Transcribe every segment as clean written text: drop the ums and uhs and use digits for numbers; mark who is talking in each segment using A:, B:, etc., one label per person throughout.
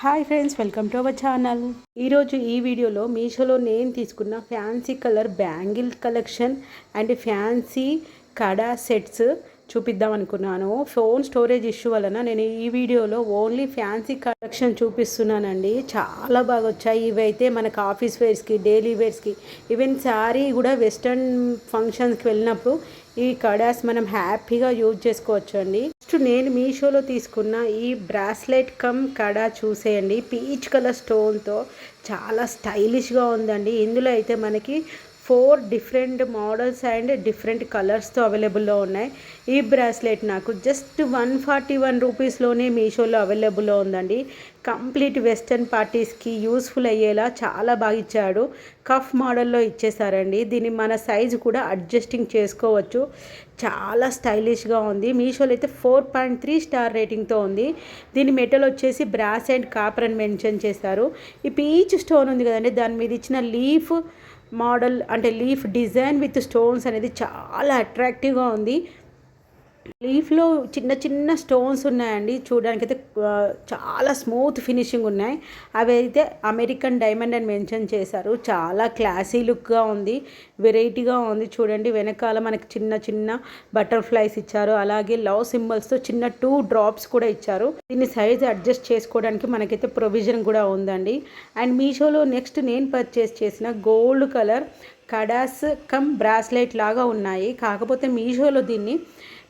A: Hi friends, welcome to our channel. ఈరోజు ఈ వీడియోలో మీషోలో నేను తీసుకున్న fancy colour bangle collection and fancy kada sets చూపిద్దాం అనుకున్నాను. ఫోన్ స్టోరేజ్ ఇష్యూ వలన నేను ఈ వీడియోలో ఓన్లీ ఫ్యాన్సీ కలెక్షన్ చూపిస్తున్నానండి. చాలా బాగా వచ్చాయి. ఇవైతే మనకు ఆఫీస్ వేర్స్కి, డైలీ వేర్స్కి, ఈవెన్ శారీ కూడా వెస్ట్రన్ ఫంక్షన్స్కి వెళ్ళినప్పుడు ఈ కడాస్ మనం హ్యాపీగా యూజ్ చేసుకోవచ్చు అండి. ఫస్ట్ నేను మీషోలో తీసుకున్న ఈ బ్రాస్లెట్ కమ్ కడా చూసేయండి. పీచ్ కలర్ స్టోన్తో చాలా స్టైలిష్గా ఉందండి. ఇందులో అయితే మనకి 4 డిఫరెంట్ మోడల్స్ అండ్ డిఫరెంట్ కలర్స్తో అవైలబుల్లో ఉన్నాయి. ఈ బ్రాస్లెట్ నాకు జస్ట్ 141 రూపీస్లోనే మీషోలో అవైలబుల్లో ఉందండి. కంప్లీట్ వెస్టర్న్ పార్టీస్కి యూస్ఫుల్ అయ్యేలా చాలా బాగా ఇచ్చాడు. కఫ్ మోడల్లో ఇచ్చేసారండి. దీన్ని మన సైజు కూడా అడ్జస్టింగ్ చేసుకోవచ్చు. చాలా స్టైలిష్గా ఉంది. మీషోలో అయితే 4.3 స్టార్ రేటింగ్తో ఉంది. దీని మెటల్ వచ్చేసి బ్రాస్ అండ్ కాపర్ అని మెన్షన్ చేశారు. ఈ పీచ్ స్టోన్ ఉంది కదండి, దాని మీద ఇచ్చిన లీఫ్ మోడల్ అంటే లీఫ్ డిజైన్ విత్ స్టోన్స్ అనేది చాలా అట్రాక్టివ్గా ఉంది. లీఫ్లో చిన్న చిన్న స్టోన్స్ ఉన్నాయండి. చూడడానికి అయితే చాలా స్మూత్ ఫినిషింగ్ ఉన్నాయి. అవి అయితే అమెరికన్ డైమండ్ అని మెన్షన్ చేశారు. చాలా క్లాసీ లుక్గా ఉంది, వెరైటీగా ఉంది. చూడండి, వెనకాల మనకి చిన్న చిన్న బటర్ఫ్లైస్ ఇచ్చారు. అలాగే లవ్ సింబల్స్తో చిన్న 2 డ్రాప్స్ కూడా ఇచ్చారు. దీన్ని సైజ్ అడ్జస్ట్ చేసుకోవడానికి మనకైతే ప్రొవిజన్ కూడా ఉందండి. అండ్ మీషోలో నెక్స్ట్ నేను పర్చేస్ చేసిన gold colour kadas come bracelet లాగా ఉన్నాయి. కాకపోతే మీషోలో దీన్ని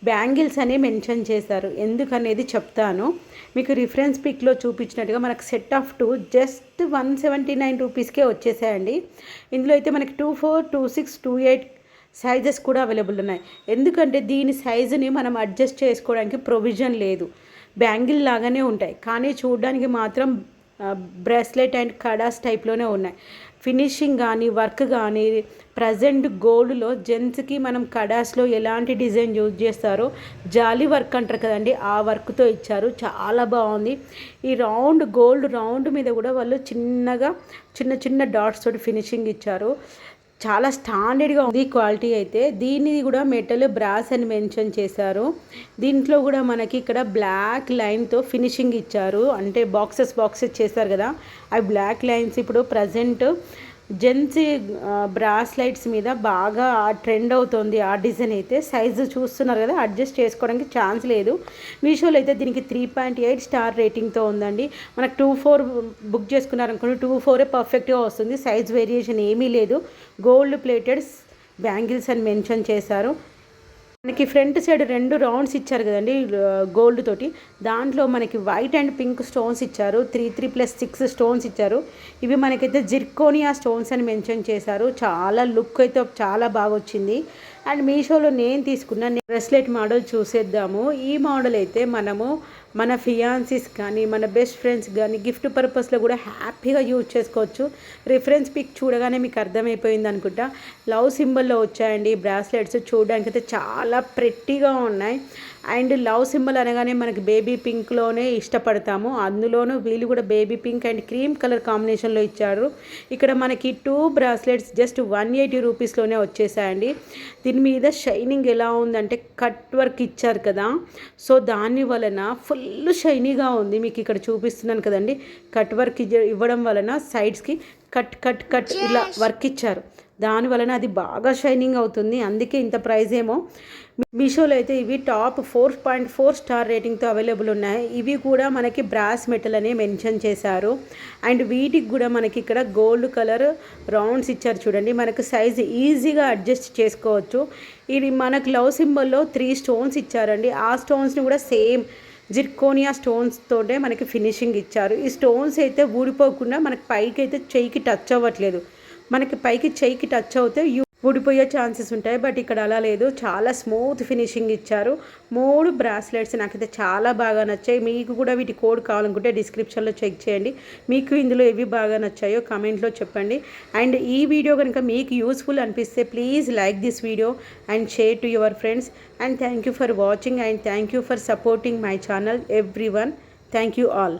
A: బ్యాంగిల్స్ అనే మెన్షన్ చేశారు. ఎందుకనేది చెప్తాను. మీకు రిఫరెన్స్ పిక్లో చూపించినట్టుగా మనకు సెట్ ఆఫ్ 2 జస్ట్ 179 రూపీస్కే వచ్చేసాయండి. ఇందులో అయితే మనకి 24, 26, 28 సైజెస్ కూడా అవైలబుల్ ఉన్నాయి. ఎందుకంటే దీని సైజుని మనం అడ్జస్ట్ చేసుకోవడానికి ప్రొవిజన్ లేదు. బ్యాంగిల్ లాగానే ఉంటాయి, కానీ చూడడానికి మాత్రం బ్రాస్లెట్ అండ్ కడాస్ టైప్లోనే ఉన్నాయి. ఫినిషింగ్ కానీ వర్క్ కానీ ప్రజెంట్ గోల్డ్లో జెంట్స్కి మనం కడాస్లో ఎలాంటి డిజైన్ యూజ్ చేస్తారో జాలీ వర్క్ అంటారు కదండి, ఆ వర్క్తో ఇచ్చారు. చాలా బాగుంది. ఈ గోల్డ్ రౌండ్ మీద కూడా వాళ్ళు చిన్నగా చిన్న చిన్న డాట్స్ తోటి ఫినిషింగ్ ఇచ్చారు. చాలా స్టాండర్డ్గా ఉంది క్వాలిటీ అయితే. దీన్ని కూడా మెటల్ బ్రాస్ అని మెన్షన్ చేశారు. దీంట్లో కూడా మనకి ఇక్కడ బ్లాక్ లైన్తో ఫినిషింగ్ ఇచ్చారు. అంటే బాక్సెస్ చేశారు కదా, అవి బ్లాక్ లైన్స్ ఇప్పుడు ప్రజెంట్ జెంట్స్ బ్రాస్లైట్స్ మీద బాగా ట్రెండ్ అవుతుంది. ఆ డిజైన్ అయితే సైజు చూస్తున్నారు కదా, అడ్జస్ట్ చేసుకోవడానికి ఛాన్స్ లేదు. మీషోలో అయితే దీనికి 3.8 స్టార్ రేటింగ్తో ఉందండి. మనకు 24 బుక్ చేసుకున్నారనుకోండి, 24 పర్ఫెక్ట్గా వస్తుంది. సైజ్ వేరియేషన్ ఏమీ లేదు. గోల్డ్ ప్లేటెడ్ బ్యాంగిల్స్ అని మెన్షన్ చేశారు. మనకి ఫ్రంట్ సైడ్ 2 రౌండ్స్ ఇచ్చారు కదండి గోల్డ్ తోటి. దాంట్లో మనకి వైట్ అండ్ పింక్ స్టోన్స్ ఇచ్చారు. 3+6 స్టోన్స్ ఇచ్చారు. ఇవి మనకైతే జిర్కోనియా స్టోన్స్ అని మెన్షన్ చేశారు. చాలా లుక్ అయితే చాలా బాగా వచ్చింది. అండ్ మీషోలో నేను తీసుకున్న బ్రెస్లెట్ మోడల్ చూసేద్దాము. ఈ మోడల్ అయితే మనము మన ఫియాన్సీస్ కానీ మన బెస్ట్ ఫ్రెండ్స్ కానీ గిఫ్ట్ పర్పస్లో కూడా హ్యాపీగా యూజ్ చేసుకోవచ్చు. రిఫరెన్స్ పిక్ చూడగానే మీకు అర్థమైపోయింది అనుకుంటా. లవ్ సింబల్లో వచ్చాయండి బ్రాస్లెట్స్. చూడడానికి అయితే చాలా ప్రెట్టీగా ఉన్నాయి. అండ్ లవ్ సింబల్ అనగానే మనకి బేబీ పింక్లోనే ఇష్టపడతాము. అందులోనూ వీళ్ళు కూడా baby pink and cream colour కాంబినేషన్లో ఇచ్చారు. ఇక్కడ మనకి 2 బ్రాస్లెట్స్ జస్ట్ 180 రూపీస్లోనే వచ్చేసాయండి. దీని మీద షైనింగ్ ఎలా ఉందంటే కట్ వర్క్ ఇచ్చారు కదా, సో దాని వలన ఫుల్ షైనీగా ఉంది. మీకు ఇక్కడ చూపిస్తున్నాను కదండి, కట్ వర్క్ ఇవ్వడం వలన సైడ్స్కి కట్ ఇలా వర్క్ ఇచ్చారు. దాని వలన అది బాగా షైనింగ్ అవుతుంది. అందుకే ఇంత ప్రైస్ ఏమో. మీషోలో అయితే ఇవి టాప్ 4.4 స్టార్ రేటింగ్తో అవైలబుల్ ఉన్నాయి. ఇవి కూడా మనకి బ్రాస్ మెటల్ అనే మెన్షన్ చేశారు. అండ్ వీటికి కూడా మనకి ఇక్కడ గోల్డ్ కలర్ రౌండ్స్ ఇచ్చారు. చూడండి, మనకు సైజ్ ఈజీగా అడ్జస్ట్ చేసుకోవచ్చు. ఇది మనకు లవ్ సింబల్లో 3 స్టోన్స్ ఇచ్చారండి. ఆ స్టోన్స్ని కూడా సేమ్ జిర్కోనియా స్టోన్స్ తోటే మనకి ఫినిషింగ్ ఇచ్చారు. ఈ స్టోన్స్ అయితే ఊడిపోకుండా మనకి పైకి అయితే చెయ్యికి టచ్ అవ్వట్లేదు. మనకి పైకి చెయ్యికి టచ్ అవుతే ఊడిపోయే ఛాన్సెస్ ఉంటాయి, బట్ ఇక్కడ అలా లేదు. చాలా స్మూత్ ఫినిషింగ్ ఇచ్చారు. 3 బ్రాస్లెట్స్ నాకైతే చాలా బాగా నచ్చాయి. మీకు కూడా వీటి కోడ్ కావాలనుకుంటే డిస్క్రిప్షన్లో చెక్ చేయండి. మీకు ఇందులో ఏవి బాగా నచ్చాయో కామెంట్లో చెప్పండి. అండ్ ఈ వీడియో కనుక మీకు యూస్ఫుల్ అనిపిస్తే please like this video and share to your friends. And thank you for watching and thank you for supporting my channel everyone. Thank you all.